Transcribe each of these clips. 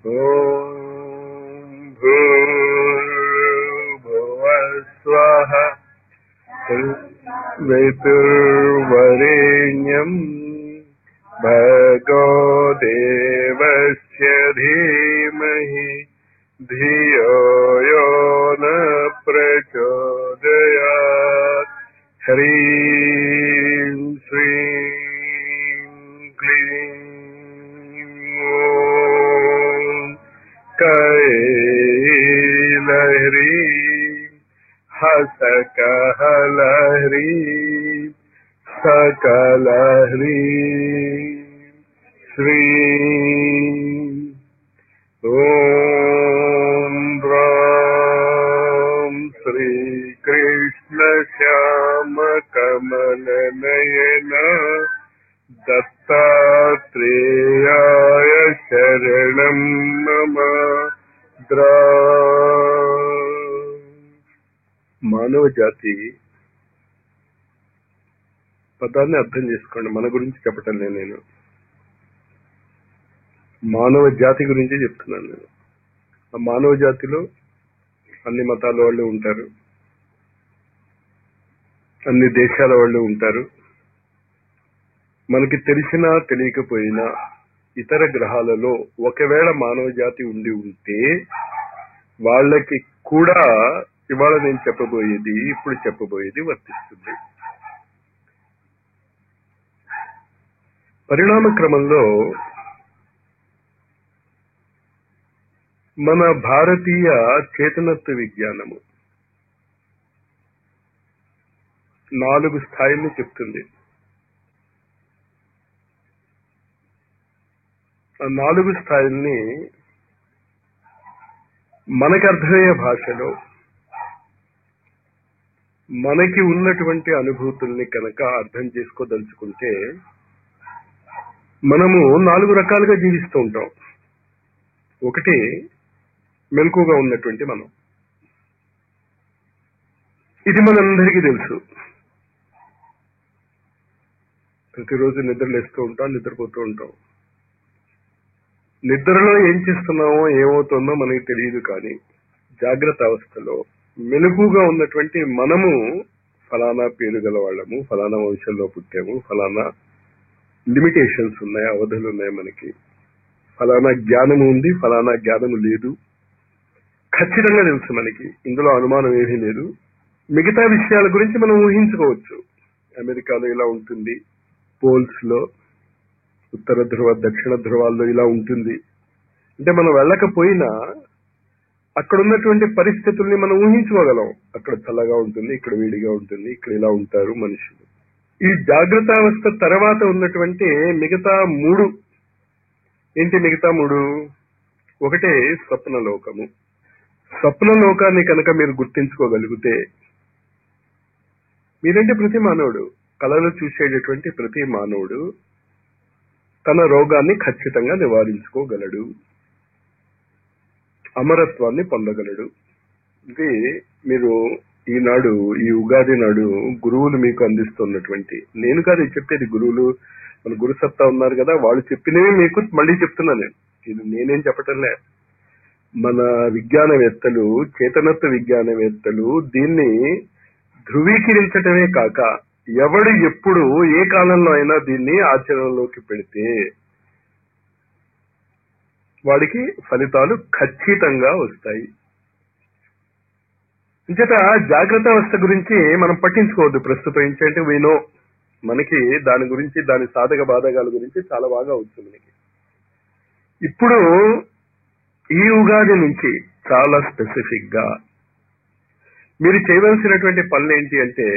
ఓం భూర్భువస్వః వితుర్వరేణ్యం భర్గో దేవస్య ధీమహి ధియో యో న ప్రచోదయాత్. హ్రీం శ్రీం క్లీం ఓం కైలహ్రీం హసకహలహ్రీం సకలహ్రీం శ్రీం ఓం హ్రాం శ్రీకృష్ణ శ్యామ కమలనయన దత్తాత్రేయాయ శరణం మమ. మానవ జాతి పదాన్ని అర్థం చేసుకోండి. మన గురించి చెప్పటం లేదు, నేను మానవ జాతి గురించి చెప్తున్నాను. నేను ఆ మానవ జాతిలో అన్ని మతాల వాళ్ళు ఉంటారు, అన్ని దేశాల వాళ్ళు ఉంటారు. మనకి తెలిసినా తెలియకపోయినా ఇతర గ్రహాలలో ఒకవేళ మానవ జాతి ఉండి ఉంటే వాళ్ళకి కూడా ఇవాళ నేను చెప్పబోయేది, ఇప్పుడు చెప్పబోయేది వర్తిస్తుంది. పరిణామ క్రమంలో మన భారతీయ చేతనత్వ విజ్ఞానము 4 స్థాయిల్ని చెప్తుంది. ఆ 4 స్థాయిల్ని మనకి అర్థమయ్యే భాషలో మనకి ఉన్నటువంటి అనుభూతుల్ని కనుక అర్థం చేసుకోదలుచుకుంటే మనము 4 రకాలుగా జీవిస్తూ ఉంటాం. ఒకటి మెలకుగా ఉన్నటువంటి మనం, ఇది మనందరికీ తెలుసు. ప్రతిరోజు నిద్రలేస్తూ ఉంటాం, నిద్రపోతూ ఉంటాం. నిద్రలో ఏం చేస్తున్నామో ఏమవుతుందో మనకి తెలియదు, కానీ జాగ్రత్త అవస్థలో మెలకుగా ఉన్నటువంటి మనము ఫలానా పేరు గల వాళ్ళము, ఫలానా వంశంలో పుట్టాము, ఫలానా లిమిటేషన్స్ ఉన్నాయి, అవధులు ఉన్నాయి, మనకి ఫలానా జ్ఞానము ఉంది, ఫలానా జ్ఞానము లేదు, ఖచ్చితంగా తెలుసు మనకి. ఇందులో అనుమానం ఏమీ లేదు. మిగతా విషయాల గురించి మనం ఊహించుకోవచ్చు. అమెరికాలో ఇలా ఉంటుంది, పోల్స్ లో, ఉత్తర ధ్రువ దక్షిణ ధ్రువాల్లో ఇలా ఉంటుంది. అంటే మనం వెళ్ళకపోయినా అక్కడ ఉన్నటువంటి పరిస్థితుల్ని మనం ఊహించుకోగలం. అక్కడ చల్లగా ఉంటుంది, ఇక్కడ వేడిగా ఉంటుంది, ఇక్కడ ఇలా ఉంటారు మనుషులు. ఈ జాగ్రత్త అవస్థ తర్వాత ఉన్నటువంటి మిగతా 3 ఏంటి? మిగతా 3 ఒకటే స్వప్నలోకము. స్వప్నలోకాన్ని కనుక మీరు గుర్తించుకోగలిగితే, మీరంటే ప్రతి మానవుడు, కళలు చూసేటటువంటి ప్రతి మానవుడు తన రోగాన్ని ఖచ్చితంగా నివారించుకోగలడు, అమరత్వాన్ని పొందగలడు. ఇది మీరు ఈనాడు, ఈ ఉగాది నాడు గురువులు మీకు అందిస్తున్నటువంటి, నేను కాదు చెప్పేది, గురువులు మన గురుసత్తా ఉన్నారు కదా, వాళ్ళు చెప్పినవి మీకు మళ్ళీ చెప్తున్నాను నేను. ఇది నేనేం చెప్పటంలే. మన విజ్ఞానవేత్తలు, చేతనత్వ విజ్ఞానవేత్తలు దీన్ని ధృవీకరించటమే కాక ఎవడు ఎప్పుడు ఏ కాలంలో అయినా దీన్ని ఆచరణలోకి పెడితే వాడికి ఫలితాలు ఖచ్చితంగా వస్తాయి. ఇంచేత జాగ్రత్త అవస్థ గురించి మనం పట్టించుకోవద్దు ప్రస్తుతం. ఏంటంటే వినో మనకి దాని గురించి, దాని సాధక బాధకాల గురించి చాలా బాగా అవుతుంది మనకి. ఇప్పుడు ఈ ఉగాది నుంచి చాలా స్పెసిఫిక్ గా మీరు చేయవలసినటువంటి పనులు ఏంటి అంటే,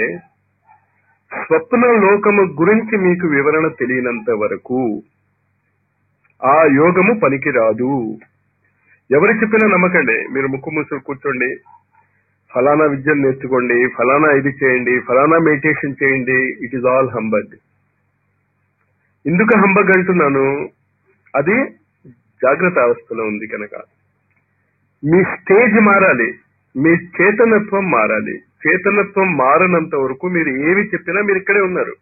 స్వప్న లోకము గురించి మీకు వివరణ తెలియనంత వరకు ఆ యోగము పనికిరాదు. ఎవరు చెప్పినా నమ్మకండి. మీరు ముక్కు మూసులు కూర్చోండి, ఫలానా విద్యను నేర్చుకోండి, ఫలానా ఇది చేయండి, ఫలానా మెడిటేషన్ చేయండి, ఇట్ ఈజ్ ఆల్ హంబగ్. ఎందుకు హంబగ్ అంటున్నాను? అది జాగ్రత్త అవస్థలో ఉంది కనుక. మీ స్టేజ్ మారాలి, మీ చేతనత్వం మారాలి. చేతనత్వం మారనంత వరకు మీరు ఏమి చెప్పినా మీరు ఇక్కడే ఉన్నారు.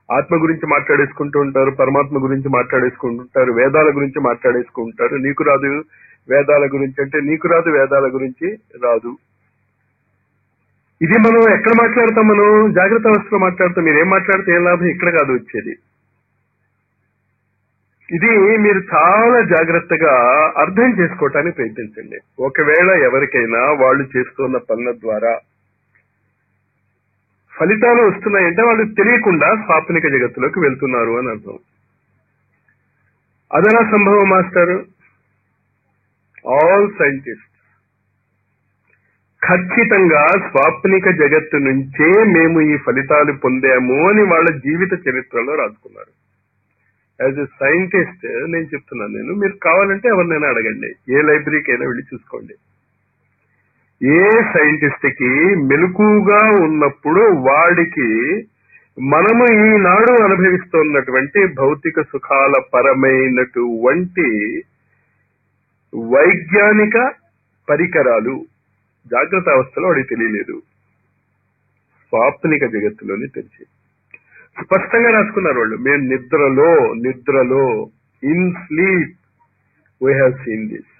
ఆత్మ గురించి మాట్లాడేసుకుంటూ ఉంటారు, పరమాత్మ గురించి మాట్లాడేసుకుంటుంటారు, వేదాల గురించి మాట్లాడేసుకుంటారు. నీకు రాదు వేదాల గురించి అంటే నీకు రాదు వేదాల గురించి రాదు. ఇది మనం ఎక్కడ మాట్లాడతాం? మనం జాగ్రత్త అవస్థలో మాట్లాడతాం. మీరు ఏం మాట్లాడితే ఏం లాభం? ఇక్కడ కాదు వచ్చేది. ఇది మీరు చాలా జాగ్రత్తగా అర్థం చేసుకోవటానికి ప్రయత్నించండి. ఒకవేళ ఎవరికైనా వాళ్ళు చేస్తున్న పనుల ద్వారా ఫలితాలు వస్తున్నాయంటే వాళ్ళు తెలియకుండా స్వాప్నిక జగత్తులోకి వెళ్తున్నారు అని అర్థం. అదనా సంభవం మాస్టారు? ఆల్ సైంటిస్ట్ ఖచ్చితంగా స్వాప్నిక జగత్తు నుంచే మేము ఈ ఫలితాలు పొందాము అని వాళ్ళ జీవిత చరిత్రలో రాసుకున్నారు. యాజ్ ఎ సైంటిస్ట్ నేను చెప్తున్నాను. మీరు కావాలంటే ఎవరినైనా అడగండి, ఏ లైబ్రరీకి అయినా వెళ్ళి చూసుకోండి. ఏ సైంటిస్ట్ కి మెలకుగా ఉన్నప్పుడు వాడికి మనము ఈనాడు అనుభవిస్తున్నటువంటి భౌతిక సుఖాల పరమైనటువంటి వైజ్ఞానిక పరికరాలు జాగ్రత్త అవస్థలో వాడికి తెలియలేదు. స్వాప్నిక జగత్తులోనే తెలిసి స్పష్టంగా రాసుకున్నారు వాళ్ళు. మేము నిద్రలో in sleep we have seen this.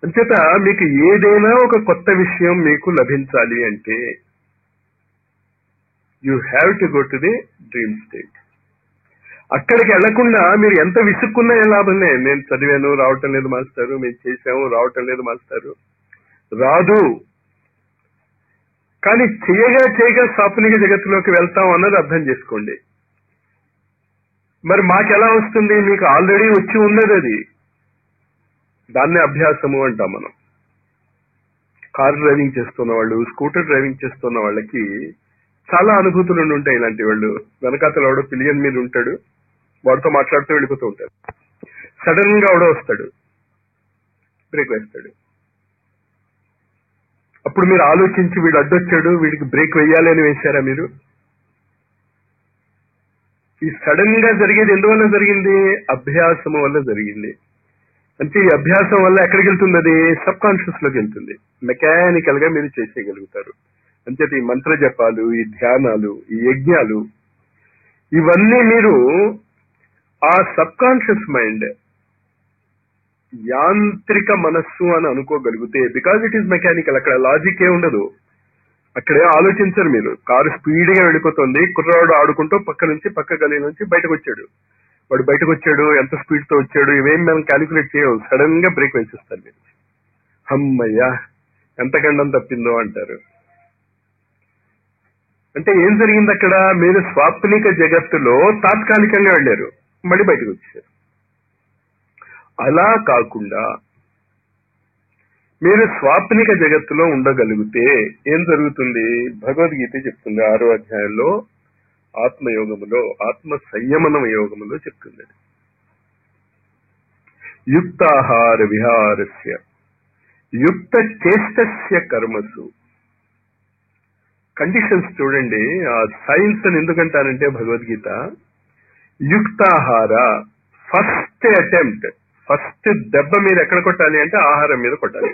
అంచేత మీకు ఏదైనా ఒక కొత్త విషయం మీకు లభించాలి అంటే you have to go to the dream state. అక్కడికి వెళ్లకుండా మీరు ఎంత విసుక్కున్నా ఏ లాభం లేదు. నేను చదివాను రావటం లేదు మాస్టారు, మేము చేసాము రావటం లేదు మాస్టారు. రాదు. కానీ చేయగా స్వాప్నిక జగత్తులోకి వెళ్తాం అన్నది అర్థం చేసుకోండి. మరి మాకెలా వస్తుంది? మీకు ఆల్రెడీ వచ్చి ఉన్నది అది. దాన్నే అభ్యాసము అంటాం మనం. కార్ డ్రైవింగ్ చేస్తున్న వాళ్ళు, స్కూటర్ డ్రైవింగ్ చేస్తున్న వాళ్ళకి చాలా అనుభూతులు ఉంటాయి. ఇలాంటి వాళ్ళు వెనకాతల వాడు పిలియన్ మీద ఉంటాడు, వాడితో మాట్లాడుతూ వెళ్ళిపోతూ ఉంటారు. సడన్ గా వాడు వస్తాడు, బ్రేక్ వేస్తాడు. అప్పుడు మీరు ఆలోచించి వీడు అడ్డొచ్చాడు, వీడికి బ్రేక్ వేయాలి అని వేశారా మీరు? ఈ సడన్ గా జరిగేది ఎందువల్ల జరిగింది? అభ్యాసము వల్ల జరిగింది. అంటే ఈ అభ్యాసం వల్ల ఎక్కడికి వెళ్తుంది? అది సబ్ కాన్షియస్ లోకి వెళ్తుంది. మెకానికల్ గా మీరు చేసేయగలుగుతారు. అంచేత ఈ మంత్ర జపాలు, ఈ ధ్యానాలు, ఈ యజ్ఞాలు, ఇవన్నీ మీరు ఆ సబ్ కాన్షియస్ మైండ్, యాంత్రిక మనస్సు అని అనుకోగలిగితే, బికాజ్ ఇట్ ఈస్ మెకానికల్, అక్కడ లాజిక్ ఏ ఉండదు, అక్కడే ఆలోచించరు మీరు. కారు స్పీడ్ గా వెళ్ళిపోతుంది, కుర్రాడు ఆడుకుంటూ పక్క గలీ నుంచి బయటకు వచ్చాడు. వాడు బయటకు వచ్చాడు, ఎంత స్పీడ్ తో వచ్చాడు, ఇవేం మనం క్యాలిక్యులేట్ చేయవు. సడన్ గా బ్రేక్ వేసేస్తారు మీరు. అమ్మయ్యా ఎంత గండం తప్పిందో అంటారు. అంటే ఏం జరిగింది అక్కడ? మీరు స్వాప్నిక జగత్తులో తాత్కాలికంగా వెళ్ళారు, మళ్ళీ బయటకు వచ్చారు. అలా కాకుండా మీరు స్వాప్నిక జగత్తులో ఉండగలిగితే ఏం జరుగుతుంది? భగవద్గీత చెప్తుంది 6వ అధ్యాయంలో, ఆత్మయోగములో, ఆత్మ సంయమన యోగములో చెప్తుంది. యుక్తాహార విహారస్య యుక్త చేష్టస్య కర్మసు. కండిషన్స్ చూడండి. ఆ సైన్స్ అని ఎందుకంటారంటే భగవద్గీత యుక్తాహార, ఫస్ట్ అటెంప్ట్, ఫస్ట్ దెబ్బ మీరు ఎక్కడ కొట్టాలి అంటే ఆహారం మీద కొట్టాలి.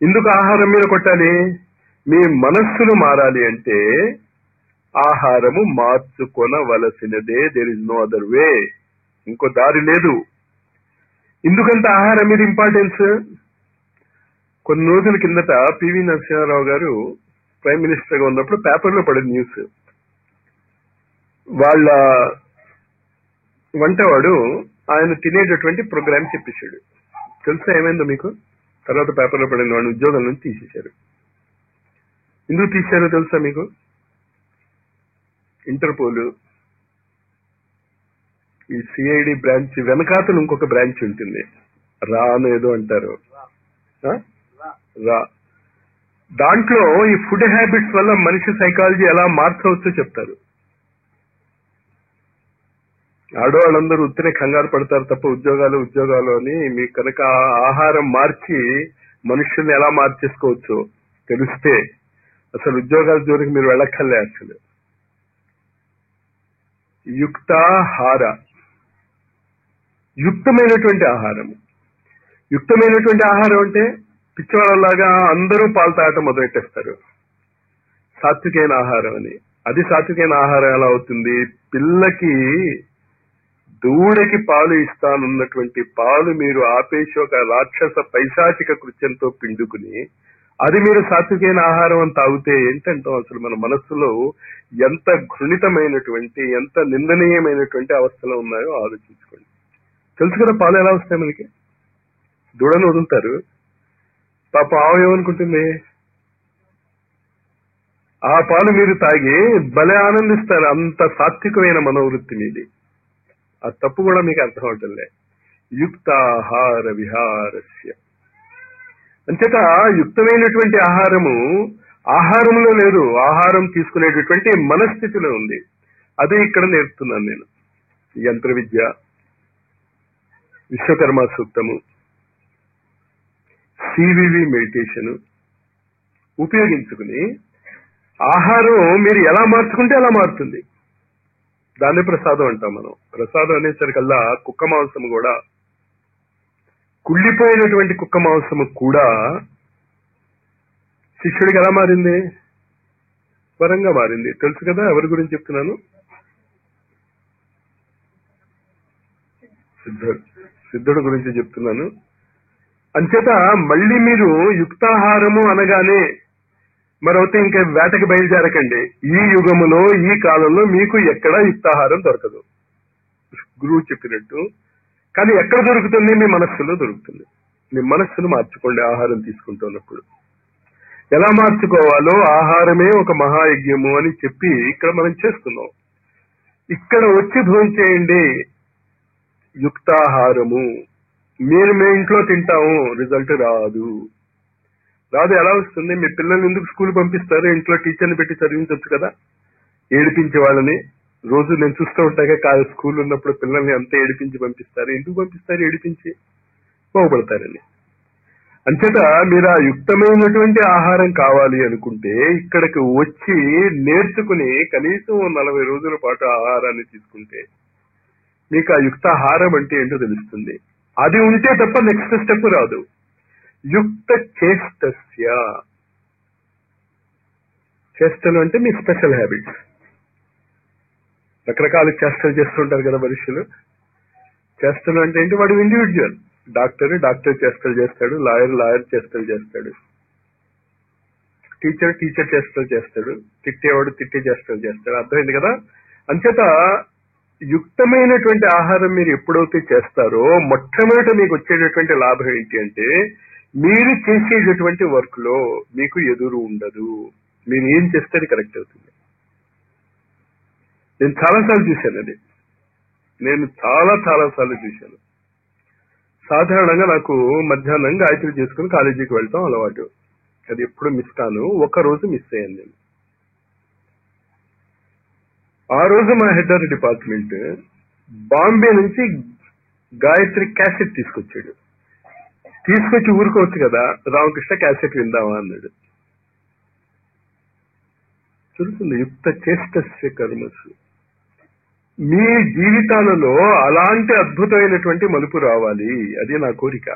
ఎందుకు ఆహారం మీద కొట్టాలి? మీ మనస్సును మారాలి అంటే ఆహారము మార్చుకొనవలసినదే. There is no other way. ఇంకో దారి లేదు. ఎందుకంటే ఆహారం మీద ఇంపార్టెన్స్. కొన్ని రోజుల కిందట పివి నరసింహారావు గారు ప్రైమ్ మినిస్టర్ గా ఉన్నప్పుడు పేపర్లో పడిన న్యూస్. వాళ్ళ వంటవాడు ఆయన తినేటటువంటి ప్రోగ్రామ్ చెప్పేశాడు. తెలుసా ఏమైందో మీకు? తర్వాత పేపర్లో పడిన వాడిని ఉద్యోగం నుంచి తీసేశారు. ఎందుకు తీశారో తెలుసా మీకు? ఇంటర్పోల్, ఈ సిఐడి బ్రాంచ్ వెనకాతలు ఇంకొక బ్రాంచ్ ఉంటుంది, రా అనేదో అంటారు, రా. దాంట్లో ఈ ఫుడ్ హ్యాబిట్స్ వల్ల మనిషి సైకాలజీ ఎలా మార్చవచ్చో చెప్తారు. ఆడవాళ్ళందరూ ఉత్తరే కంగారు పడతారు తప్ప ఉద్యోగాలు అని. మీకు కనుక ఆహారం మార్చి మనుషుల్ని ఎలా మార్చేసుకోవచ్చో తెలిస్తే అసలు ఉద్యోగాల జోలికి మీరు వెళ్ళక్కర్లే. అసలు యుక్తాహార, యుక్తమైనటువంటి ఆహారం. యుక్తమైనటువంటి ఆహారం అంటే పిచ్చివాళ్ళలాగా అందరూ పాలు తాగటం మొదలెట్టేస్తారు. సాత్వికైన ఆహారం అని. అది సాత్వికమైన ఆహారం ఎలా అవుతుంది? పిల్లకి దూడకి పాలు ఇస్తానున్నటువంటి పాలు మీరు ఆపేసి ఒక రాక్షస పైశాచిక కృత్యంతో పిండుకుని అది మీరు సాత్వికమైన ఆహారం అని తాగితే ఏంటంటాం? అసలు మన మనస్సులో ఎంత ఘృణితమైనటువంటి, ఎంత నిందనీయమైనటువంటి అవస్థలు ఉన్నాయో ఆలోచించుకోండి. తెలుసు కదా పాలు ఎలా వస్తాయి మనకి? దూడను వదులుతారు, పాప ఆవు ఏమనుకుంటుంది? ఆ పాలు మీరు తాగి భలే ఆనందిస్తారు. అంత సాత్వికమైన మనోవృత్తి మీది. ఆ తప్పు కూడా మీకు అర్థం అవటంలే. యుక్తాహార విహారస్య అంచేత యుక్తమైనటువంటి ఆహారము ఆహారంలో లేదు, ఆహారం తీసుకునేటటువంటి మనస్థితిలో ఉంది. అదే ఇక్కడ నేర్పుతున్నాను నేను. యంత్ర విద్య, విశ్వకర్మ సూక్తము, సివివి మెడిటేషన్ ఉపయోగించుకుని ఆహారం మీరు ఎలా మార్చుకుంటే అలా మారుతుంది. దాన్ని ప్రసాదం అంటాం మనం. ప్రసాదం అనేసరికల్లా కుక్క మాంసము కూడా, కుళ్ళిపోయినటువంటి కుక్క మాంసము కూడా శిష్యుడికి ఎలా మారింది? వరంగా మారింది. తెలుసు కదా ఎవరి గురించి చెప్తున్నాను? సిద్ధుడు గురించి చెప్తున్నాను. అంచేత మళ్ళీ మీరు యుక్తాహారము అనగానే మరొకటి ఇంకా వేటకి బయలుదేరకండి. ఈ యుగములో, ఈ కాలంలో మీకు ఎక్కడా యుక్తాహారం దొరకదు, గురువు చెప్పినట్టు. కానీ ఎక్కడ దొరుకుతుంది? మీ మనస్సులో దొరుకుతుంది. మీ మనస్సును మార్చుకోండి ఆహారం తీసుకుంటున్నప్పుడు. ఎలా మార్చుకోవాలో ఆహారమే ఒక మహాయజ్ఞము అని చెప్పి ఇక్కడ మనం చేస్తున్నాం. ఇక్కడ వచ్చి భోజనం చేయండి యుక్తాహారము. మీరు మీ ఇంట్లో తింటాము, రిజల్ట్ రాదు. ఎలా వస్తుంది? మీ పిల్లల్ని ఎందుకు స్కూల్ పంపిస్తారు? ఇంట్లో టీచర్ని పెట్టి చదివించవచ్చు కదా. ఏడిపించే వాళ్ళని రోజు నేను చూస్తూ ఉంటాగా, స్కూల్ ఉన్నప్పుడు పిల్లల్ని అంతా ఏడిపించి పంపిస్తారు. ఎందుకు పంపిస్తారు? ఏడిపించి బాగుపడతారని. అంచేత మీరు ఆ యుక్తమైనటువంటి ఆహారం కావాలి అనుకుంటే ఇక్కడికి వచ్చి నేర్చుకుని కనీసం 40 రోజుల పాటు ఆహారాన్ని తీసుకుంటే మీకు ఆ యుక్తాహారం అంటే ఏంటో తెలుస్తుంది. అది ఉంటే తప్ప నెక్స్ట్ స్టెప్ రాదు. యుక్త చేష్టస్య, చేష్టలు అంటే మీ స్పెషల్ హ్యాబిట్స్. రకరకాల చేష్టలు చేస్తుంటారు కదా మనుషులు. చేష్టలు అంటే ఏంటి? వాడు ఇండివిజువల్. డాక్టర్ చేష్టలు చేస్తాడు, లాయర్ చేష్టలు చేస్తాడు, టీచర్ చేష్టలు చేస్తాడు, తిట్టేవాడు తిట్టే చేష్టలు చేస్తాడు. అర్థమైంది కదా? అంచేత యుక్తమైనటువంటి ఆహారం మీరు ఎప్పుడైతే చేస్తారో మొట్టమొదట మీకు వచ్చేటటువంటి లాభం ఏంటి అంటే మీరు చేసేటటువంటి వర్క్ లో మీకు ఎదురు ఉండదు. మీరు ఏం చేస్తే అది కరెక్ట్ అవుతుంది. నేను చాలాసార్లు చూశాను అది. నేను చాలాసార్లు చూశాను. సాధారణంగా నాకు మధ్యాహ్నం గాయత్రి చేసుకుని కాలేజీకి వెళ్తాం అలవాటు. అది ఎప్పుడు మిస్ కాను. ఒక రోజు మిస్ అయ్యాను నేను. ఆ రోజు మా హెడ్ ఆఫ్ డిపార్ట్మెంట్ బాంబే నుంచి గాయత్రి క్యాసెట్ తీసుకొచ్చాడు. తీసుకొచ్చి ఊరుకోవచ్చు కదా, రామకృష్ణ క్యాసెట్ విందామా అన్నాడు. తెలుస్తుంది యుక్త చేష్టస్య కర్మసు. మీ జీవితాలలో అలాంటి అద్భుతమైనటువంటి మలుపు రావాలి. అది నా కోరిక,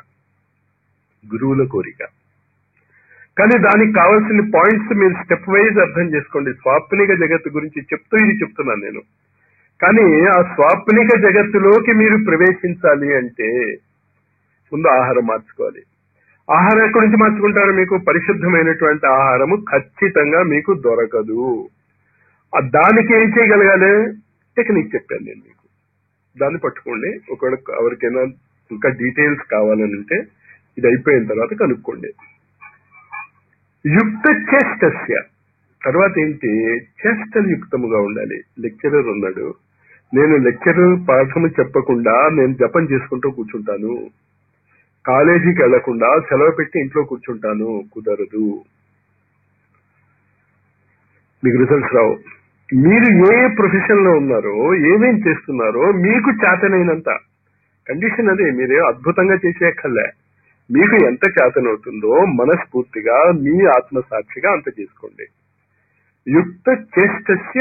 గురువుల కోరిక. కానీ దానికి కావాల్సిన పాయింట్స్ మీరు స్టెప్ వైజ్ అర్థం చేసుకోండి. స్వాప్నిక జగత్తు గురించి చెప్తూ ఇది చెప్తున్నాను నేను. కానీ ఆ స్వాప్నిక జగత్తులోకి మీరు ప్రవేశించాలి అంటే ముందు ఆహారం మార్చుకోవాలి. ఆహారం ఎక్కడి నుంచి మార్చుకుంటారు? మీకు పరిశుద్ధమైనటువంటి ఆహారము ఖచ్చితంగా మీకు దొరకదు. దానికి ఏం చేయగలగాలి? టెక్నిక్ చెప్పాను నేను మీకు, దాన్ని పట్టుకోండి. ఒకవేళ ఎవరికైనా ఇంకా డీటెయిల్స్ కావాలని అంటే ఇది అయిపోయిన తర్వాత కనుక్కోండి. యుక్త చేష్టస్య తర్వాత ఏంటి? చేష్టలు యుక్తముగా ఉండాలి. లెక్చరర్ ఉన్నాడు, నేను లెక్చరర్ పాఠము చెప్పకుండా నేను జపం చేసుకుంటూ కూర్చుంటాను, కాలేజీకి వెళ్లకుండా సెలవు పెట్టి ఇంట్లో కూర్చుంటాను, కుదరదు. మీకు రిజల్ట్స్ రావు. మీరు ఏ ప్రొఫెషన్ లో ఉన్నారో, ఏమేం చేస్తున్నారో మీకు చేతనైనంత. కండిషన్ అదే, మీరే అద్భుతంగా చేసేయక్కర్లే. మీకు ఎంత చేతనవుతుందో మనస్ఫూర్తిగా మీ ఆత్మసాక్షిగా అంత చేసుకోండి. యుక్త చేష్టస్య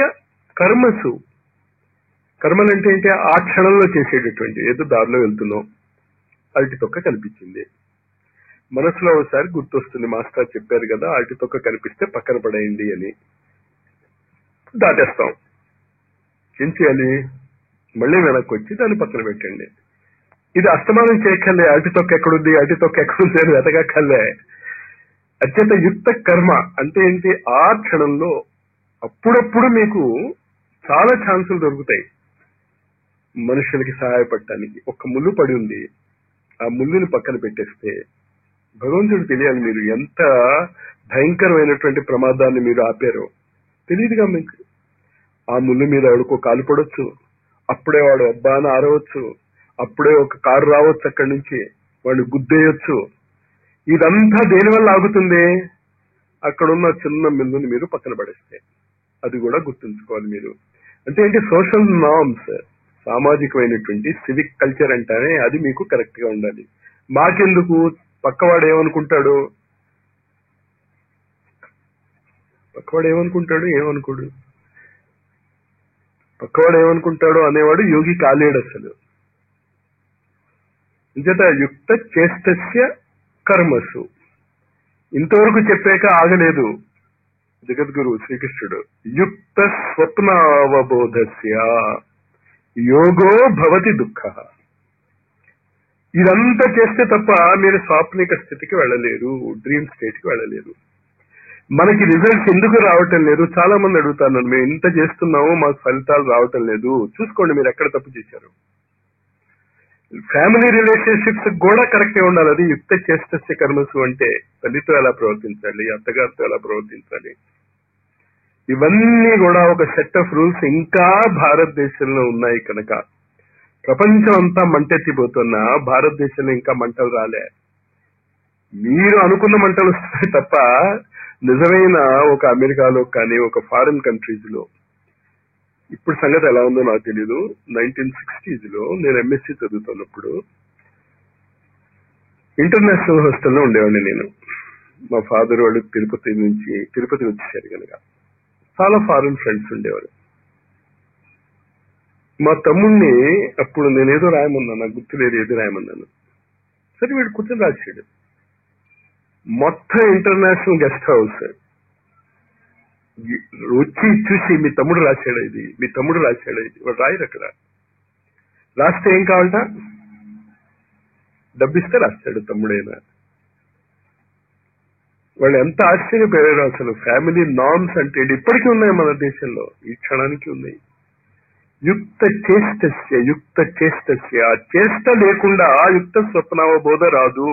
కర్మసు. కర్మలంటే ఏంటి? ఆ క్షణంలో చేసేటటువంటి. ఏదో దారిలో వెళ్తున్నాం, అరటి తొక్క కనిపించింది, మనసులో ఒకసారి గుర్తొస్తుంది, మాస్టర్ చెప్పారు కదా అరటి తొక్క కనిపిస్తే పక్కన పడేయండి అని. దాటేస్తాం. ఏం చేయాలి? మళ్ళీ వెనక్కి వచ్చి దాన్ని పక్కన పెట్టండి. ఇది అస్తమానం చేయక్కర్లే. అటు తొక్క ఎక్కడుంది, అటు తొక్క ఎక్కడుంది అని వెతకక్కర్లే. అత్యంత యుక్త కర్మ అంటే ఏంటి? ఆ క్షణంలో అప్పుడప్పుడు మీకు చాలా ఛాన్సులు దొరుకుతాయి మనుషులకి సహాయపడటానికి. ఒక ముళ్ళు పడి ఉంది, ఆ ముళ్ళుని పక్కన పెట్టేస్తే భగవంతుడు తెలియాలి మీరు ఎంత భయంకరమైనటువంటి ప్రమాదాన్ని మీరు ఆపారో. తెలియదుగా మీకు. ఆ ముళ్ళు మీద ఎవడికో కాలు పడవచ్చు, అప్పుడే వాడు అబ్బా అని ఆరవచ్చు, అప్పుడే ఒక కారు రావచ్చు అక్కడి నుంచి, వాడిని గుద్దేయొచ్చు. ఇదంతా దేనివల్ల ఆగుతుంది? అక్కడున్న చిన్న మిల్లుని మీరు పక్కన పడేస్తే. అది కూడా గుర్తుంచుకోవాలి మీరు. అంటే ఏంటి? సోషల్ నార్మ్స్, సామాజికమైనటువంటి సివిక్ కల్చర్ అంటారే, అది మీకు కరెక్ట్ గా ఉండాలి. మాకెందుకు, పక్కవాడు ఏమనుకుంటాడు, ఏమనుకోడు, పక్కవాడు ఏమనుకుంటాడు అనేవాడు యోగి కాలేడు అసలు. ఇంచేత యుక్త చేష్టస్య కర్మసు. ఇంతవరకు చెప్పాక ఆగలేదు జగద్గురు శ్రీకృష్ణుడు. యుక్త స్వప్నావబోధస్య యోగో భవతి దుఃఖ. ఇదంతా చేస్తే తప్ప మీరు స్వాప్నిక స్థితికి వెళ్ళలేరు, డ్రీమ్ స్టేట్ కి వెళ్ళలేరు. మనకి రిజల్ట్స్ ఎందుకు రావటం లేదు? చాలా మంది అడుగుతారు, మేము ఇంత చేస్తున్నాము మాకు ఫలితాలు రావటం లేదు. చూసుకోండి మీరు ఎక్కడ తప్పు చేశారు. ఫ్యామిలీ రిలేషన్షిప్స్ కూడా కరెక్టే ఉండాలి. అది యుక్త చేష్టస్య కర్మసు అంటే తల్లితో ఎలా ప్రవర్తించాలి, అత్తగారితో ఎలా ప్రవర్తించాలి, ఇవన్నీ కూడా ఒక సెట్ ఆఫ్ రూల్స్ ఇంకా భారతదేశంలో ఉన్నాయి కనుక ప్రపంచం అంతా మంటెత్తిపోతున్నా భారతదేశంలో ఇంకా మంటలు రాలే. మీరు అనుకున్న మంటలు వస్తాయి తప్ప నిజమైన ఒక అమెరికాలో కానీ ఒక ఫారిన్ కంట్రీస్ లో ఇప్పుడు సంగతి ఎలా ఉందో నాకు తెలీదు. 1960s లో నేను ఎంఎస్సీ చదువుతున్నప్పుడు ఇంటర్నేషనల్ హాస్టల్లో ఉండేవాడిని నేను. మా ఫాదర్ వాళ్ళు తిరుపతి వచ్చేసారు కనుక చాలా ఫారిన్ ఫ్రెండ్స్ ఉండేవారు. మా తమ్ముడిని అప్పుడు నేనేదో రాయమన్నాను, నాకు గుర్తులేదు ఏది రాయమన్నాను. సరే వీడు కూర్చొని రాశాడు. మొత్తం ఇంటర్నేషనల్ గెస్ట్ హౌస్ వచ్చి చూసి మీ తమ్ముడు రాశాడు ఇది, మీ తమ్ముడు రాశాడు ఇది. వాడు రాయరు అక్కడ. రాస్తే ఏం కావాలట? డబ్బిస్తే రాస్తాడు తమ్ముడైనా. వాళ్ళు ఎంత ఆశ్చర్యపోయారు అసలు. ఫ్యామిలీ నార్మ్స్ అంటే ఇప్పటికీ ఉన్నాయి మన దేశంలో, ఈ క్షణానికి ఉన్నాయి. యుక్త చేష్టస్య ఆ చేష్ట లేకుండా యుక్త స్వప్నావబోధ రాదు.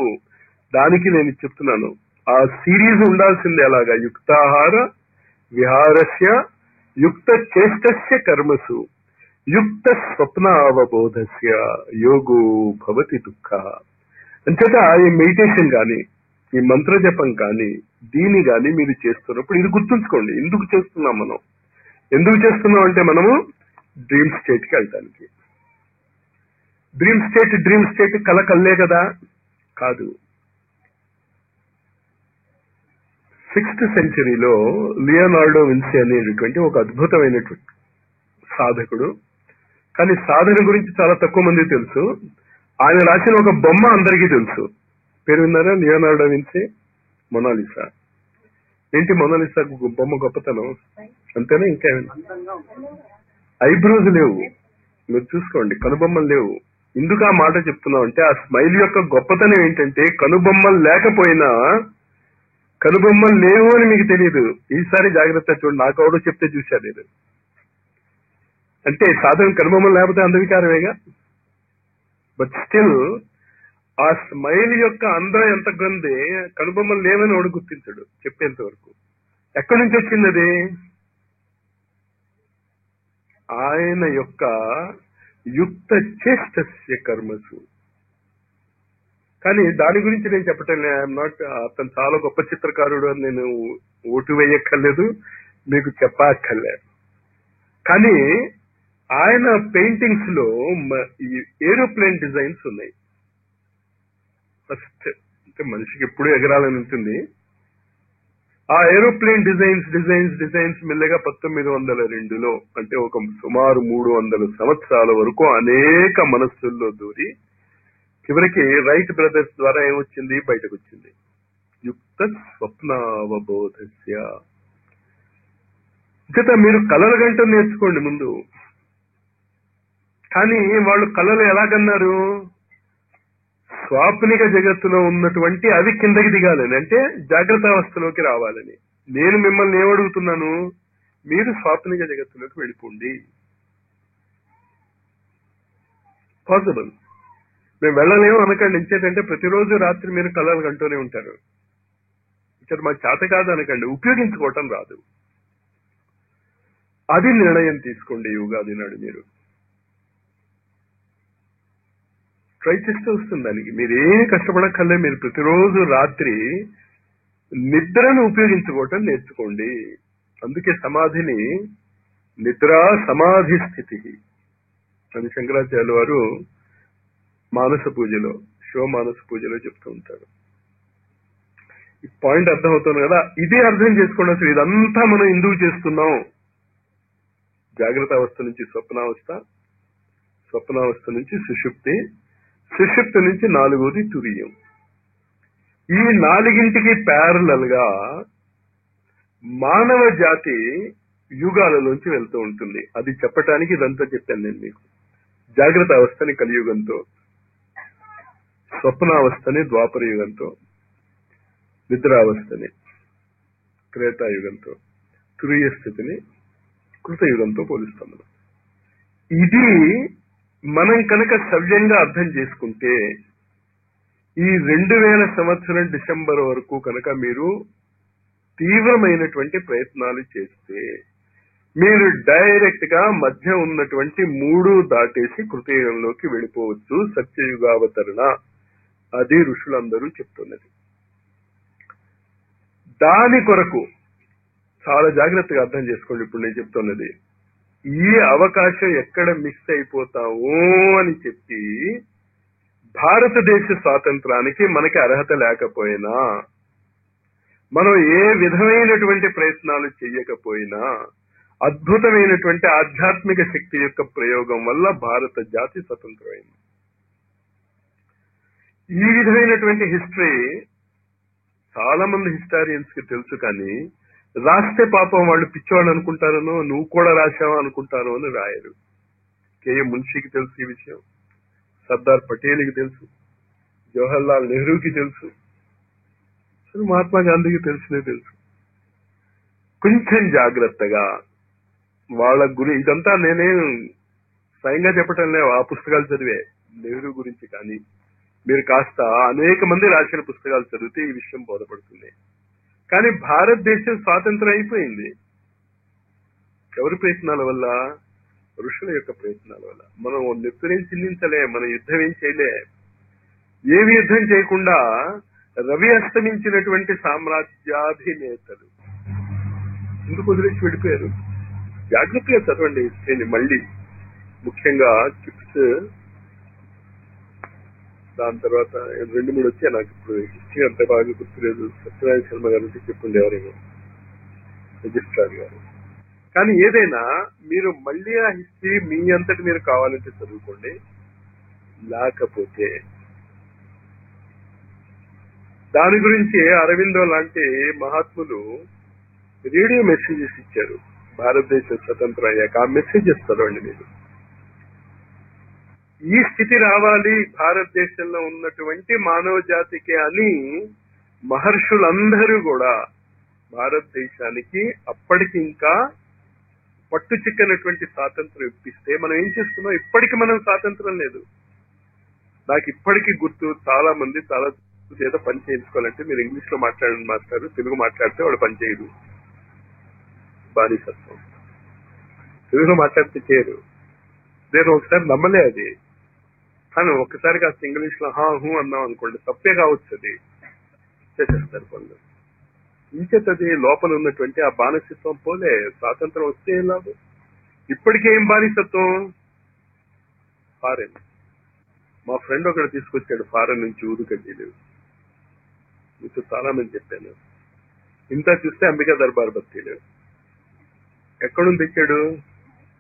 దానికి నేను చెప్తున్నాను, ఆ సిరీస్ ఉండాల్సిందే. అలాగా యుక్తాహార విహారస్య యుక్త చేష్టస్య కర్మసు యుక్త స్వప్నావబోధస్య యోగో భవతి దుఃఖ. అంచేత ఈ మెడిటేషన్ కానీ ఈ మంత్ర జపం కానీ దీని కానీ మీరు చేస్తున్నప్పుడు ఇది గుర్తుంచుకోండి. ఎందుకు చేస్తున్నాం మనం? ఎందుకు చేస్తున్నాం అంటే మనము డ్రీమ్ స్టేట్ కి వెళ్ళటానికి. డ్రీమ్ స్టేట్ కలే కదా? కాదు. 6th సెంచరీలో లియోనార్డో విన్సీ అనేటువంటి ఒక అద్భుతమైనటువంటి సాధకుడు, కానీ సాధన గురించి చాలా తక్కువ మంది తెలుసు. ఆయన రాసిన ఒక బొమ్మ అందరికీ తెలుసు. పేరు విన్నారా? లియోనార్డో విన్సీ. మొనాలిసా. ఏంటి మొనాలిసా బొమ్మ గొప్పతనం? అంతేనా? ఇంకేమైనా? ఐబ్రోస్ లేవు, మీరు చూసుకోండి. కనుబొమ్మలు లేవు. ఎందుకు ఆ మాట చెప్తున్నాం అంటే ఆ స్మైల్ యొక్క గొప్పతనం ఏంటంటే కనుబొమ్మలు లేకపోయినా కనుబొమ్మలు లేవు అని మీకు తెలియదు. ఈసారి జాగ్రత్త చూడండి. నాకు ఎవడో చెప్తే చూశాను నేను. అంటే సాధారణ కనుబొమ్మలు లేకపోతే అందవికారమేగా. బట్ స్టిల్ ఆ స్మైల్ యొక్క అందం ఎంత గొంది, కనుబొమ్మలు లేవని వాడు గుర్తించడు చెప్పేంత వరకు. ఎక్కడి నుంచి వచ్చింది అది? ఆయన యొక్క యుక్త చేష్టస్య కర్మసు. కానీ దాని గురించి నేను చెప్పటం లేదు. ఐఎమ్ నాట్, అతను చాలా గొప్ప చిత్రకారుడు అని నేను ఓటు వేయక్కర్లేదు, మీకు చెప్పక్కర్లేదు. కానీ ఆయన పెయింటింగ్స్ లో ఈ ఏరోప్లేన్ డిజైన్స్ ఉన్నాయి. ఫస్ట్ అంటే మనిషికి ఎప్పుడు ఎగరాలని ఉంటుంది. ఆ ఏరోప్లేన్ డిజైన్స్ మెల్లగా 1902లో అంటే ఒక సుమారు 300 సంవత్సరాల వరకు అనేక మనస్సుల్లో దూరి చివరికి రైట్ బ్రదర్స్ ద్వారా ఏమొచ్చింది? బయటకు వచ్చింది. యుక్త స్వప్నావబోధస్య. చేత మీరు కలలు గంటలు నేర్చుకోండి ముందు. కానీ వాళ్ళు కళలు ఎలాగన్నారు? స్వాప్నిక జగత్తులో ఉన్నటువంటి అవి కిందకి దిగాలని, అంటే జాగ్రత్త అవస్థలోకి రావాలని. నేను మిమ్మల్ని ఏమడుగుతున్నాను? మీరు స్వాప్నిక జగత్తులోకి వెళ్ళిపోండి. పాసిబుల్. మేము వెళ్ళలేము అనకండి. ఎంచేతంటే ప్రతిరోజు రాత్రి మీరు కళలు కంటూనే ఉంటారు. ఇక్కడ మాకు చేత కాదు అనకండి, ఉపయోగించుకోవటం రాదు. అది నిర్ణయం తీసుకోండి ఈ ఉగాది నాడు. మీరు ట్రై చేస్తే వస్తుంది. దానికి మీరేమి కష్టపడక్కర్లే. మీరు ప్రతిరోజు రాత్రి నిద్రను ఉపయోగించుకోవటం నేర్చుకోండి. అందుకే సమాధిని నిద్రా సమాధి స్థితి అని శంకరాచార్యుల వారు మానస పూజలో, శివమానస పూజలో చెప్తూ ఉంటారు. ఈ పాయింట్ అర్థమవుతుంది కదా? ఇదే అర్థం చేసుకోండి. అసలు ఇదంతా మనం ఎందుకు చేస్తున్నాం? జాగ్రత్త అవస్థ నుంచి స్వప్నావస్థ, స్వప్నావస్థ నుంచి సుషుప్తి, సుషుప్తి నుంచి నాలుగోది తురియం. ఈ నాలుగింటికి ప్యారలల్ గా మానవ జాతి యుగాలలోంచి వెళ్తూ ఉంటుంది. అది చెప్పటానికి ఇదంతా చెప్పాను నేను మీకు. జాగ్రత్త అవస్థని కలియుగంతో, స్వప్నావస్థని ద్వాపర యుగంతో, నిద్రావస్థని త్రేతాయుగంతో, తురియ స్థితిని కృతయుగంతో పోలుస్తాం మనం. ఇది మనం కనుక సవ్యంగా అర్థం చేసుకుంటే, ఈ 2000 సంవత్సరం డిసెంబర్ వరకు కనుక మీరు తీవ్రమైనటువంటి ప్రయత్నాలు చేస్తే, మీరు డైరెక్ట్ గా మధ్య ఉన్నటువంటి 3 దాటేసి కృతయుగంలోకి వెళ్ళిపోవచ్చు. సత్యయుగావతరణ, అది ఋషులందరూ చెప్తున్నది. దాని కొరకు చాలా జాగ్రత్తగా అర్థం చేసుకోండి. ఇప్పుడు నేను చెప్తున్నది, ఈ అవకాశం ఎక్కడ మిస్ అయిపోతామో అని చెప్పి, భారతదేశ స్వాతంత్రానికి మనకి అర్హత లేకపోయినా, మనం ఏ విధమైనటువంటి ప్రయత్నాలు చెయ్యకపోయినా, అద్భుతమైనటువంటి ఆధ్యాత్మిక శక్తి యొక్క ప్రయోగం వల్ల భారత జాతి స్వతంత్రమైంది. ఈ విధమైనటువంటి హిస్టరీ చాలా మంది హిస్టారియన్స్ కి తెలుసు. కానీ రాస్తే పాపం వాళ్ళు పిచ్చివాళ్ళు అనుకుంటారనో, నువ్వు కూడా రాశావా అనుకుంటారో అని రాయరు. కేఎం మున్షీకి తెలుసు ఈ విషయం, సర్దార్ పటేల్కి తెలుసు, జవహర్ లాల్ నెహ్రూకి తెలుసు, మహాత్మా గాంధీకి తెలుసునే తెలుసు. కొంచెం జాగ్రత్తగా వాళ్ళ గురించి, ఇదంతా నేనేం స్వయంగా చెప్పటం లేవు, ఆ పుస్తకాలు చదివే. నెహ్రూ గురించి కానీ మీరు కాస్త అనేక మంది రాసిన పుస్తకాలు చదివితే ఈ విషయం బోధపడుతుంది. కానీ భారతదేశం స్వాతంత్రం అయిపోయింది ఎవరి ప్రయత్నాల వల్ల? ఋషుల యొక్క ప్రయత్నాల వల్ల. మనం నెత్తురేం చిందించలే, మనం యుద్ధం ఏం చేయలే. ఏమి యుద్ధం చేయకుండా రవి అస్తమించినటువంటి సామ్రాజ్యాధినేతలు ఎందుకు వదిలేసి వెళ్ళిపోయారు? జాగ్రత్తగా చదవండి హిస్టరీని. మళ్ళీ ముఖ్యంగా కిప్స్, దాని తర్వాత 2-3 వచ్చాయి. నాకు ఇప్పుడు హిస్టరీ అంత బాగా గుర్తులేదు. సత్యనారాయణ శర్మ గారు చెప్పుండే ఎవరేమో, రిజిస్ట్రార్ గారు. కానీ ఏదైనా మీరు మళ్ళీ ఆ హిస్టరీ మీ అంతటి మీరు కావాలంటే చదువుకోండి. లేకపోతే దాని గురించి అరవిందో లాంటి మహాత్ములు రేడియో మెసేజెస్ ఇచ్చారు భారతదేశం స్వతంత్రం అయ్యాక. ఆ మెసేజెస్ చదవండి మీరు. ఈ స్థితి రావాలి భారతదేశంలో ఉన్నటువంటి మానవ జాతికి అని మహర్షులందరూ కూడా భారతదేశానికి అప్పటికి ఇంకా పట్టు చిక్కనటువంటి స్వాతంత్రం ఇప్పిస్తే, మనం ఏం చేస్తున్నాం? ఇప్పటికి మనం స్వాతంత్రం లేదు. నాకు ఇప్పటికీ గుర్తు, చాలా మంది చాలా ఏదో పని చేయించుకోవాలంటే మీరు ఇంగ్లీష్ లో మాట్లాడండి మాస్టారు, తెలుగు మాట్లాడితే వాడు పని చేయడు. బానిసత్వం. తెలుగులో మాట్లాడితే చేయరు. నేను ఒకసారి నమ్మలే అది. కానీ ఒక్కసారి కాస్త ఇంగ్లీష్ లో హా హూ అన్నాం అనుకోండి, తప్పే కావచ్చు, అది చేసేస్తారు పనులు. ఇంకేతది లోపల ఉన్నటువంటి ఆ బానిసత్వం పోలే. స్వాతంత్రం వస్తే ఏం లాభం? ఇప్పటికే ఏం బానిసత్వం? ఫారెన్. మా ఫ్రెండ్ ఒకడు తీసుకొచ్చాడు ఫారెన్ నుంచి ఊరుకడ్డీలు. మీతో చాలా మంది చెప్పాను. ఇంత చూస్తే అంబికా దర్బార్ బస్తీలు. ఎక్కడుంది తెచ్చాడు?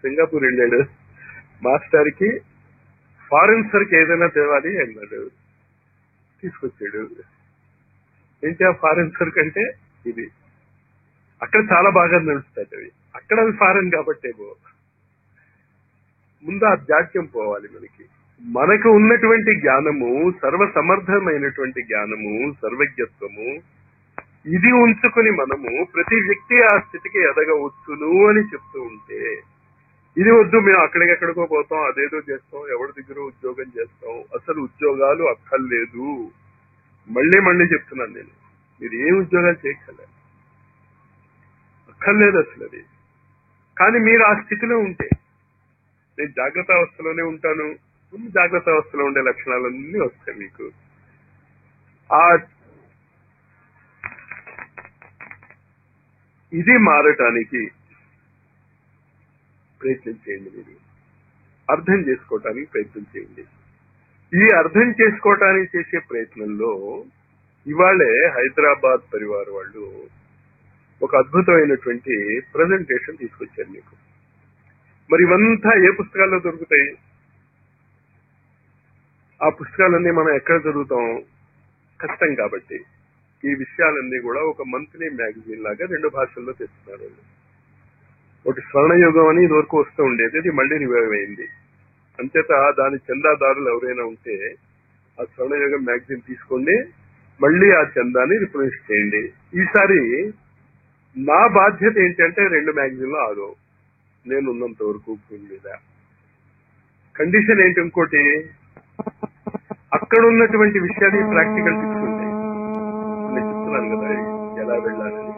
సింగపూర్ వెళ్ళాడు. మాస్టర్ కి ఫారెన్ సరికి ఏదైనా తేవాలి అన్నాడు, తీసుకొచ్చాడు. ఏంటి ఆ ఫారెన్ సరుకు అంటే? ఇది. అక్కడ చాలా బాగా నడుస్తాయి అవి. అక్కడ అది ఫారెన్ కాబట్టేమో. ముందు ఆ జాడ్యం పోవాలి మనకి. మనకు ఉన్నటువంటి జ్ఞానము, సర్వసమర్థమైనటువంటి జ్ఞానము, సర్వజ్ఞత్వము, ఇది ఉంచుకుని మనము ప్రతి వ్యక్తి ఆ స్థితికి ఎదగవచ్చును అని చెప్తూ ఉంటే, ఇది వద్దు మేము అక్కడికెక్కడికో పోతాం, అదేదో చేస్తాం, ఎవరి దగ్గర ఉద్యోగం చేస్తాం, అసలు ఉద్యోగాలు అక్కర్లేదు. మళ్ళీ మళ్ళీ చెప్తున్నాను నేను, మీరు ఏ ఉద్యోగాలు చేయగలరు, అక్కర్లేదు అసలు అది. కానీ మీరు ఆ స్థితిలో ఉంటే, నేను జాగ్రత్త అవస్థలోనే ఉంటాను, జాగ్రత్త అవస్థలో ఉండే లక్షణాలన్నీ వస్తాయి మీకు. ఆ ఇది మారటానికి ప్రయత్నం చేయండి. మీరు అర్థం చేసుకోవటానికి ప్రయత్నం చేయండి. ఈ అర్థం చేసుకోవటానికి చేసే ప్రయత్నంలో ఇవాళే హైదరాబాద్ పరివార్ వాళ్ళు ఒక అద్భుతమైనటువంటి ప్రజెంటేషన్ తీసుకొచ్చారు మీకు. మరి ఇవంతా ఏ పుస్తకాల్లో దొరుకుతాయి? ఆ పుస్తకాలన్నీ మనం ఎక్కడ చదువుతాం? కష్టం కాబట్టి ఈ విషయాలన్నీ కూడా ఒక మంత్లీ మ్యాగజైన్ లాగా 2 భాషల్లో తెస్తున్నారు. ఒకటి స్వర్ణయుగం అని ఇదివరకు వస్తూ ఉండేది, అది మళ్ళీ రివైవ్ అయింది. అంచేత దాని చందాదారులు ఎవరైనా ఉంటే ఆ స్వర్ణయుగం మ్యాగజైన్ తీసుకోండి, మళ్ళీ ఆ చందాన్ని రిప్రజెంట్ చేయండి. ఈసారి నా బాధ్యత ఏంటంటే 2 మ్యాగజైన్లు ఆగవు నేను ఉన్నంత వరకు భూమి మీద. కండిషన్ ఏంటి? ఇంకోటి, అక్కడ ఉన్నటువంటి విషయాన్ని ప్రాక్టికల్ తీసుకుంటాయి. నేను చెప్తున్నాను కదా ఎలా వెళ్ళాలని.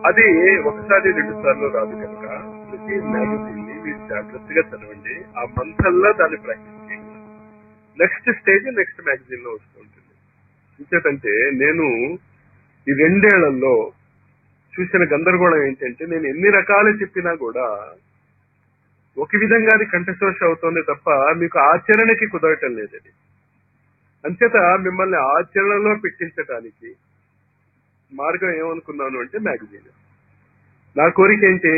అది ఒకసారి 2 సార్లు రాదు కనుక ప్రతి మ్యాగజైన్ ని మీరు జాగ్రత్తగా చదవండి. ఆ మంతల్లా దాన్ని ప్రాక్టీస్ చేయండి. నెక్స్ట్ స్టేజ్ నెక్స్ట్ మ్యాగజైన్ లో వస్తూ ఉంటుంది. ఇంకేంటంటే నేను ఈ 2 ఏళ్లలో చూసిన గందరగోళం ఏంటంటే, నేను ఎన్ని రకాలు చెప్పినా కూడా ఒక విధంగానే కంఠశోష అవుతోంది తప్ప మీకు ఆచరణకి కుదరటం లేదని. అంచేత మిమ్మల్ని ఆచరణలో పెట్టించటానికి మార్గం ఏమనుకున్నాను అంటే మ్యాగజైన్. నా కోరిక ఏంటి?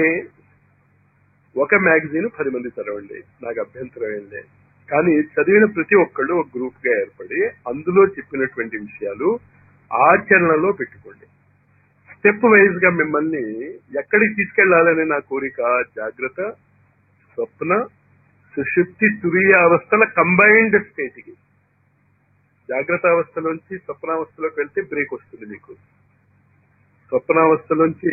ఒక మ్యాగజైన్ 10 మంది చదవండి, నాకు అభ్యంతరం ఏం లేదు. కానీ చదివిన ప్రతి ఒక్కళ్ళు ఒక గ్రూప్ గా ఏర్పడి అందులో చెప్పినటువంటి విషయాలు ఆచరణలో పెట్టుకోండి. స్టెప్ వైజ్ గా మిమ్మల్ని ఎక్కడికి తీసుకెళ్లాలని నా కోరిక. జాగ్రత్త, స్వప్న, సుషుప్తి, తురీయ అవస్థల కంబైన్డ్ స్టేట్ కి. జాగ్రత్త అవస్థలోంచి స్వప్నావస్థలోకి వెళ్తే బ్రేక్ వస్తుంది మీకు. స్వప్నావస్థలోంచి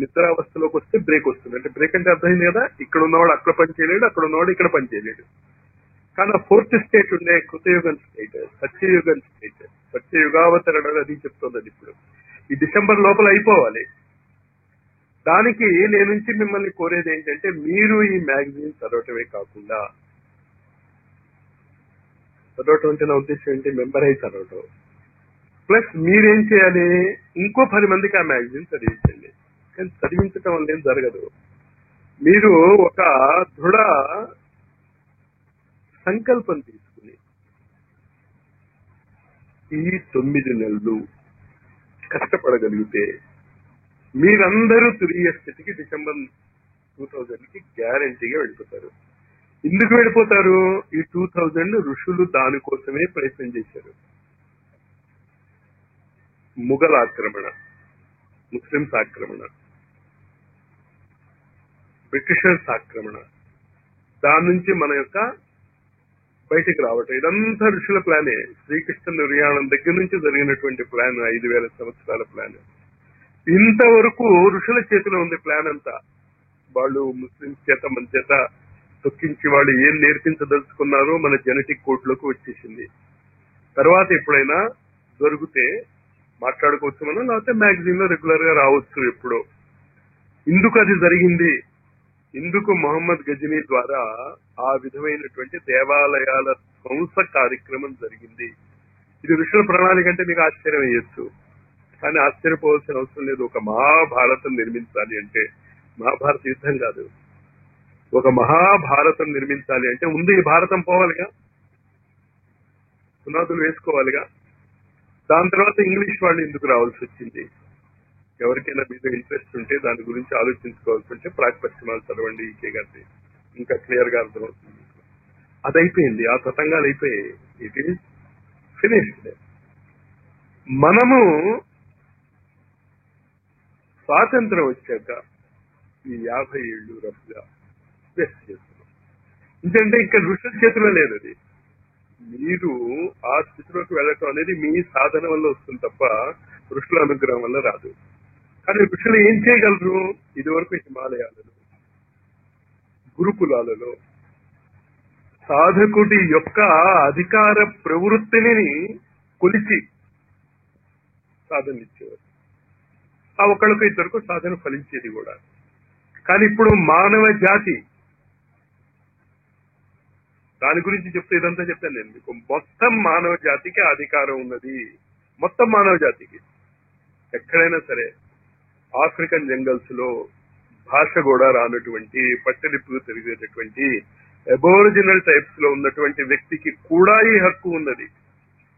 నిద్రావస్థలోకి వస్తే బ్రేక్ వస్తుంది. అంటే బ్రేక్ అంటే అర్థమైంది కదా, ఇక్కడ ఉన్నవాడు అక్కడ పని చేయలేడు, అక్కడ ఉన్నవాడు ఇక్కడ పని చేయలేడు. కానీ ఆ 4th స్టేట్ ఉండే కృతయుగం స్టేట్, సత్యయుగం స్టేట్, సత్యయుగావతరణ అది చెప్తుంది. అది ఇప్పుడు ఈ డిసెంబర్ లోపల అయిపోవాలి. దానికి నేను నుంచి మిమ్మల్ని కోరేది ఏంటంటే, మీరు ఈ మ్యాగజైన్ చదవటమే కాకుండా, చదవటం అంటే నా ఉద్దేశం ఏంటి, మెంబర్ అయి చదవటం, ప్లస్ మీరేం చేయాలి, ఇంకో 10 మందికి ఆ మ్యాగజైన్ చదివించండి. కానీ చదివించటం వల్ల ఏం జరగదు. మీరు ఒక దృఢ సంకల్పం తీసుకుని ఈ 9 నెలలు కష్టపడగలిగితే మీరందరూ తురీయ స్థితికి డిసెంబర్ 2000కి గ్యారంటీగా వెళ్ళిపోతారు. ఎందుకు వెళ్ళిపోతారు? ఈ 2000 ఋషులు దానికోసమే ప్రయత్నం చేశారు. ముఘల్ ఆక్రమణ, ముస్లింస్ ఆక్రమణ, బ్రిటిషర్స్ ఆక్రమణ, దాని నుంచి మన యొక్క బయటికి రావటం, ఇదంతా ఋషుల ప్లానే. శ్రీకృష్ణ నిర్యాణం దగ్గర నుంచి జరిగినటువంటి ప్లాన్, 5000 సంవత్సరాల ప్లాన్. ఇంతవరకు ఋషుల చేతిలో ఉంది ప్లాన్ అంతా. వాళ్ళు ముస్లింస్ చేత మన చేత తొక్కించి వాళ్ళు ఏం నేర్పించదలుచుకున్నారో మన జెనెటిక్ కోడ్లోకి వచ్చేసింది. తర్వాత ఎప్పుడైనా దొరికితే మాట్లాడుకోవచ్చు మనం, లేకపోతే మ్యాగజైన్ లో రెగ్యులర్ గా రావచ్చు ఎప్పుడో. ఇందుకు అది జరిగింది. ఇందుకు మొహమ్మద్ గజనీ ద్వారా ఆ విధమైనటువంటి దేవాలయాల ధ్వంస కార్యక్రమం జరిగింది. ఇది ఋషుల ప్రణాళిక అంటే మీకు ఆశ్చర్యం వేయొచ్చు, కానీ ఆశ్చర్యపోవాల్సిన అవసరం లేదు. ఒక మహాభారతం నిర్మించాలి అంటే, మహాభారత యుద్ధం కాదు, ఒక మహాభారతం నిర్మించాలి అంటే ముందు ఈ భారతం పోవాలిగా, పునాదులు వేసుకోవాలిగా. దాని తర్వాత ఇంగ్లీష్ వాళ్ళు ఎందుకు రావాల్సి వచ్చింది? ఎవరికైనా మీద ఇంట్రెస్ట్ ఉంటే దాని గురించి ఆలోచించుకోవాల్సి ఉంటే ప్రాక్ పశ్చిమాలు చదవండి, ఈకే గారి, ఇంకా క్లియర్ గా అర్థమవుతుంది. అది అయిపోయింది, ఆ తతంగాలు అయిపోయాయి. It is finished. మనము స్వాతంత్రం వచ్చాక ఈ 50 ఏళ్ళు రఫ్గా వేస్ట్ చేస్తున్నాం. ఎందుకంటే ఇంకా ఋషుల చేతిలో లేదు అది. మీరు ఆ స్థితిలోకి వెళ్ళటం అనేది మీ సాధన వల్ల వస్తుంది తప్ప ఋషుల అనుగ్రహం వల్ల రాదు. కానీ ఋషులు ఏం చేయగలరు? ఇదివరకు హిమాలయాలలో, గురుకులాలలో సాధకుడి యొక్క అధికార ప్రవృత్తిని కొలిచి సాధన ఇచ్చేవారు. ఆ ఒకళ్ళకు ఇద్దరికి సాధన ఫలించేది కూడా. కానీ ఇప్పుడు మానవ జాతి, దాని గురించి చెప్తే ఇదంతా చెప్తాను నేను మీకు. మొత్తం మానవ జాతికి అధికారం ఉన్నది. మొత్తం మానవ జాతికి ఎక్కడైనా సరే. ఆఫ్రికన్ జంగల్స్ లో భాష కూడా రానటువంటి, పట్టలిప్పులు తిరిగేటటువంటి అబోరిజినల్ టైప్స్ లో ఉన్నటువంటి వ్యక్తికి కూడా ఈ హక్కు ఉన్నది.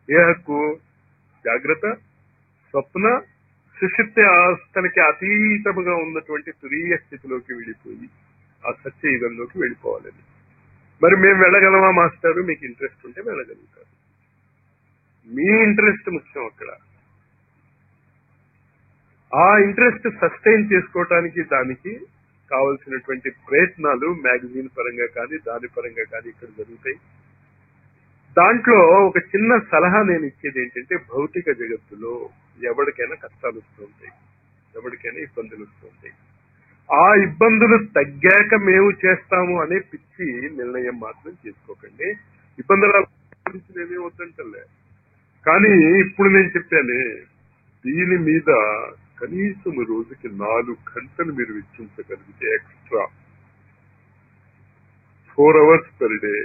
ఏ హక్కు? జాగ్రత్త, స్వప్న, సుషుప్తి అవస్థలకి అతీతముగా ఉన్నటువంటి తురీయ స్థితిలోకి వెళ్ళిపోయి ఆ సత్యయుగంలోకి వెళ్ళిపోవాలని. మరి మేము వెళ్ళగలమా మాస్టారు? మీకు ఇంట్రెస్ట్ ఉంటే వెళ్ళగలుగుతారు. మీ ఇంట్రెస్ట్ ముఖ్యం అక్కడ. ఆ ఇంట్రెస్ట్ సస్టైన్ చేసుకోవటానికి దానికి కావలసినటువంటి ప్రయత్నాలు మ్యాగజైన్ పరంగా కానీ దాని పరంగా కానీ ఇక్కడ జరుగుతాయి. దాంట్లో ఒక చిన్న సలహా నేను ఇచ్చేది ఏంటంటే, భౌతిక జగత్తులో ఎవరికైనా కష్టాలు వస్తూ ఉంటాయి, ఎవరికైనా ఇబ్బందులు వస్తూ ఉంటాయి. ఆ ఇబ్బందులు తగ్గాక మేము చేస్తాము అనే పిచ్చి నిర్ణయం మాత్రం చేసుకోకండి. ఇబ్బందుల గురించి నేనే వద్దంటలే, కానీ ఇప్పుడు నేను చెప్పాను, దీని మీద కనీసం రోజుకి 4 గంటలు మీరు వెచ్చించగలిగితే ఎక్స్ట్రా 4 hours పర్ డే,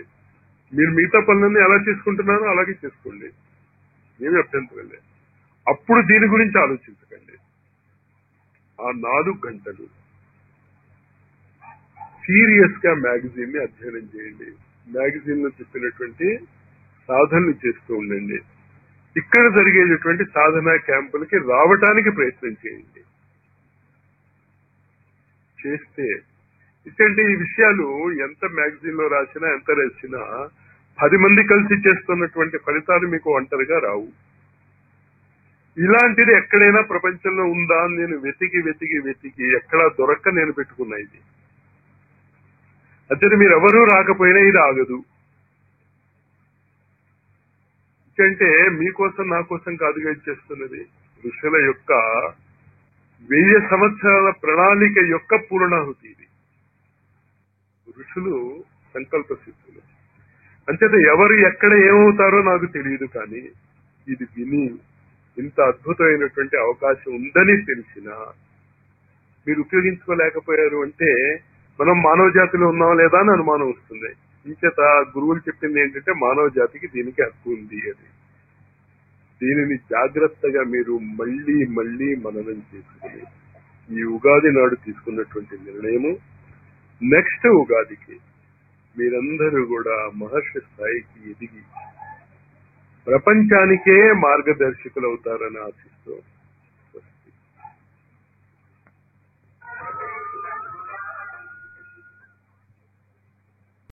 మీరు మిగతా పనులన్నీ ఎలా చేసుకుంటున్నారో అలాగే చేసుకోండి, ఏమి అభ్యంతరం లేదు. అప్పుడు దీని గురించి ఆలోచించకండి. ఆ 4 గంటలు సీరియస్ గా మ్యాగజైన్ ని అధ్యయనం చేయండి. మ్యాగజైన్ లో చెప్పినటువంటి సాధనలు చేస్తూ ఉండండి. ఇక్కడ జరిగేటటువంటి సాధనా క్యాంపులకి రావటానికి ప్రయత్నం చేయండి. చేస్తే ఎందుకంటే ఈ విషయాలు ఎంత మ్యాగజైన్ లో రాసినా, ఎంత రాసినా 10 మంది కలిసి చేస్తున్నటువంటి ఫలితాలు మీకు ఒంటరిగా రావు. ఇలాంటిది ఎక్కడైనా ప్రపంచంలో ఉందా అని నేను వెతికి ఎక్కడా దొరక్క నేను పెట్టుకున్నా ఇది. అంటే మీరు ఎవరూ రాకపోయినా ఇది ఆగదు. ఎందుకంటే మీకోసం నా కోసం కాదుగా ఇచ్చేస్తున్నది. ఋషుల యొక్క 1000 సంవత్సరాల ప్రణాళిక యొక్క పూర్ణాహుతి ఇది. ఋషులు సంకల్ప సిద్ధులు. అంచేత ఎవరు ఎక్కడ ఏమవుతారో నాకు తెలియదు, కానీ ఇది విని ఇంత అద్భుతమైనటువంటి అవకాశం ఉందని తెలిసినా మీరు ఉపయోగించుకోలేకపోయారు అంటే మనం మానవ జాతిలో ఉన్నాం లేదా అని అనుమానం వస్తుంది. ఇంచేత గురువులు చెప్పింది ఏంటంటే మానవ జాతికి దీనికి హక్కు ఉంది అని. దీనిని జాగ్రత్తగా మీరు మళ్లీ మళ్లీ మననం చేసుకుని ఈ ఉగాది నాడు తీసుకున్నటువంటి నిర్ణయము నెక్స్ట్ ఉగాదికి మీరందరూ కూడా మహర్షి స్థాయికి ఎదిగి ప్రపంచానికే మార్గదర్శకులు అవుతారని ఆశిస్తూ